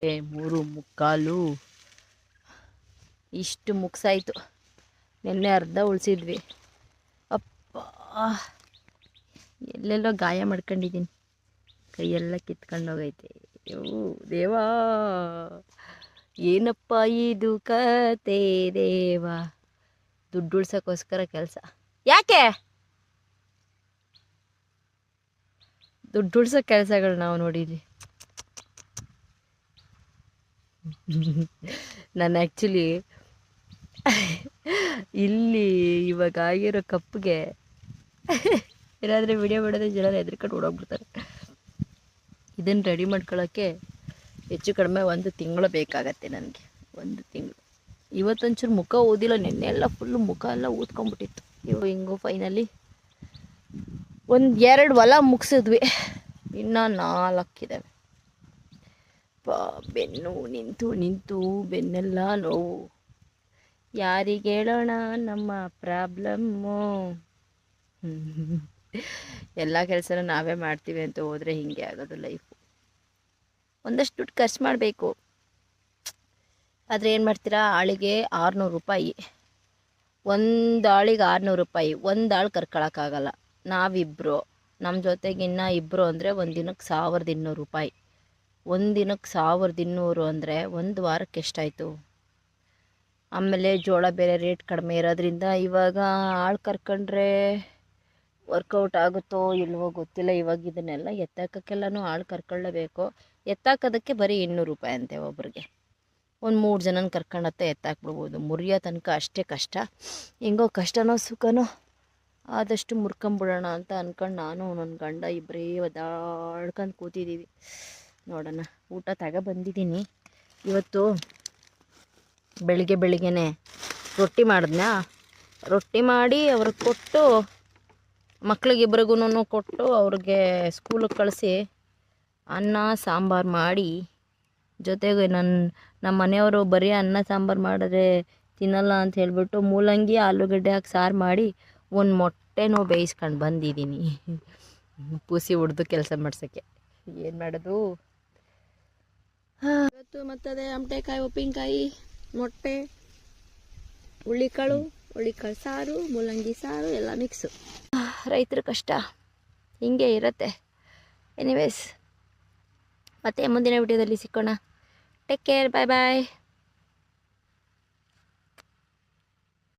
3:45 ಇಷ್ಟು ಮುಗಿಸಾಯ್ತು. ನಿನ್ನೆ ಅರ್ಧ ಉಳಿಸಿದ್ವಿ. ಅಪ್ಪ, ಎಲ್ಲೆಲ್ಲೋ ಗಾಯ ಮಾಡ್ಕೊಂಡಿದ್ದೀನಿ, ಕೈಯೆಲ್ಲ ಕಿತ್ಕೊಂಡೋಗೈತೆ. ಅಯ್ಯೋ ದೇವಾ, ಏನಪ್ಪ ಇದು ಕತೆ ದೇವಾ. ದುಡ್ಡು ಉಳ್ಸೋಕ್ಕೋಸ್ಕರ ಕೆಲಸ. ಯಾಕೆ ದುಡ್ಡು ಉಳ್ಸೋ ಕೆಲಸಗಳು ನಾವು ನೋಡಿದ್ವಿ. ನಾನು ಆ್ಯಕ್ಚುಲಿ ಇಲ್ಲಿ ಇವಾಗ ಆಗಿರೋ ಕಪ್ಪಿಗೆ ಏನಾದರೆ ವಿಡಿಯೋ ಮಾಡೋದ್ರೆ ಜನ ಹೆದರ್ಕೊಂಡು ಓಡೋಗ್ಬಿಡ್ತಾರೆ. ಇದನ್ನು ರೆಡಿ ಮಾಡ್ಕೊಳ್ಳೋಕ್ಕೆ ಹೆಚ್ಚು ಕಡಿಮೆ 1 ತಿಂಗಳು ಬೇಕಾಗತ್ತೆ ನನಗೆ. 1 ತಿಂಗಳು. ಇವತ್ತೊಂಚೂರು ಮುಖ ಊದಿಲ್ಲ, ನಿನ್ನೆ ಎಲ್ಲ ಫುಲ್ಲು ಮುಖ ಎಲ್ಲ ಊದ್ಕೊಂಡ್ಬಿಟ್ಟಿತ್ತು. ಇವು ಹಿಂಗು ಫೈನಲಿ 2 ಹೊಲ ಮುಗಿಸಿದ್ವಿ, ಇನ್ನೂ 4 ಇದ್ದಾವೆ. ಬೆನ್ನು ನಿಂತು ಬೆನ್ನೆಲ್ಲ ನೋವು. ಯಾರಿಗೆ ಹೇಳೋಣ ನಮ್ಮ ಪ್ರಾಬ್ಲಮ್ಮು? ಎಲ್ಲ ಕೆಲಸನೂ ನಾವೇ ಮಾಡ್ತೀವಿ ಅಂತ ಹೋದರೆ ಹಿಂಗೆ ಆಗೋದು ಲೈಫು. ಒಂದಷ್ಟು ದುಡ್ಡು ಖರ್ಚು ಮಾಡಬೇಕು, ಆದರೆ ಏನು ಮಾಡ್ತೀರಾ, ಆಳಿಗೆ 600 ರೂಪಾಯಿ. ಒಂದು ಆಳಿಗೆ 600 ರೂಪಾಯಿ. ಒಂದು ಆಳು ಕರ್ಕೊಳಕ್ಕಾಗಲ್ಲ. ನಾವಿಬ್ಬರು, ನಮ್ಮ ಜೊತೆಗೆ ಇನ್ನೂ 2 ಅಂದರೆ ಒಂದು ದಿನಕ್ಕೆ 1200 ರೂಪಾಯಿ. ಒಂದು ದಿನಕ್ಕೆ 1200 ಅಂದರೆ ಒಂದು ವಾರಕ್ಕೆ ಎಷ್ಟಾಯಿತು? ಆಮೇಲೆ ಜೋಳ ಬೇರೆ ರೇಟ್ ಕಡಿಮೆ ಇರೋದ್ರಿಂದ ಇವಾಗ ಆಳು ಕರ್ಕೊಂಡ್ರೆ ವರ್ಕೌಟ್ ಆಗುತ್ತೋ ಇಲ್ವೋ ಗೊತ್ತಿಲ್ಲ. ಇವಾಗ ಇದನ್ನೆಲ್ಲ ಎತ್ತಾಕೋಕ್ಕೆಲ್ಲನೂ ಆಳು ಕರ್ಕೊಳ್ಳೇಬೇಕು. ಎತ್ತಾಕೋದಕ್ಕೆ ಬರೀ 200 ರೂಪಾಯಿ ಅಂತೆ ಒಬ್ರಿಗೆ. ಒಂದು 3 ಜನನ ಕರ್ಕೊಂಡತ್ತ ಎತ್ತಾಕ್ಬಿಡ್ಬೋದು. ಮುರಿಯೋ ತನಕ ಅಷ್ಟೇ ಕಷ್ಟ. ಹೆಂಗೋ ಕಷ್ಟನೋ ಸುಖನೋ ಆದಷ್ಟು ಮುರ್ಕೊಂಬಿಡೋಣ ಅಂತ ಅಂದ್ಕೊಂಡು ನಾನು ನನ್ನ ಗಂಡ ಇಬ್ಬರೇ ಒದ್ದಾಡ್ಕೊಂಡು ಕೂತಿದ್ದೀವಿ. ನೋಡೋಣ. ಊಟ ಬಂದಿದ್ದೀನಿ. ಇವತ್ತು ಬೆಳಿಗ್ಗೆನೇ ರೊಟ್ಟಿ ಮಾಡಿದ್ನಾ, ರೊಟ್ಟಿ ಮಾಡಿ ಅವ್ರಿಗೆ ಕೊಟ್ಟು, ಮಕ್ಳಿಗಿಬ್ರಿಗೂ ಕೊಟ್ಟು ಅವ್ರಿಗೆ ಸ್ಕೂಲಿಗೆ ಕಳಿಸಿ, ಅನ್ನ ಸಾಂಬಾರು ಮಾಡಿ, ಜೊತೆಗೆ ನಮ್ಮ ಮನೆಯವರು ಬರೀ ಅನ್ನ ಸಾಂಬಾರು ಮಾಡಿದ್ರೆ ತಿನ್ನಲ್ಲ ಅಂತ ಹೇಳ್ಬಿಟ್ಟು ಮೂಲಂಗಿ ಆಲೂಗಡ್ಡೆ ಹಾಕಿ ಸಾರು ಮಾಡಿ ಒಂದು ಮೊಟ್ಟೆನೂ ಬೇಯಿಸ್ಕೊಂಡು ಬಂದಿದ್ದೀನಿ. ಪೂಸಿ ಹೊಡೆದು ಕೆಲಸ ಮಾಡ್ಸೋಕ್ಕೆ. ಏನು ಮಾಡೋದು? ಇವತ್ತು ಮತ್ತದೆ ಆಮಟೆಕಾಯಿ, ಉಪ್ಪಿನಕಾಯಿ, ಮೊಟ್ಟೆ, ಹುಳ್ಳಿಕಾಳು ಸಾರು, ಮೂಲಂಗಿ ಸಾರು ಎಲ್ಲ ಮಿಕ್ಸು. ರೈತರ ಕಷ್ಟ ಹಿಂಗೆ ಇರುತ್ತೆ. ಎನಿವೇಸ್, ಮತ್ತೆ ಮುಂದಿನ ವಿಡಿಯೋದಲ್ಲಿ ಸಿಕ್ಕೋಣ. ಟೇಕ್ ಕೇರ್, ಬಾಯ್ ಬಾಯ್.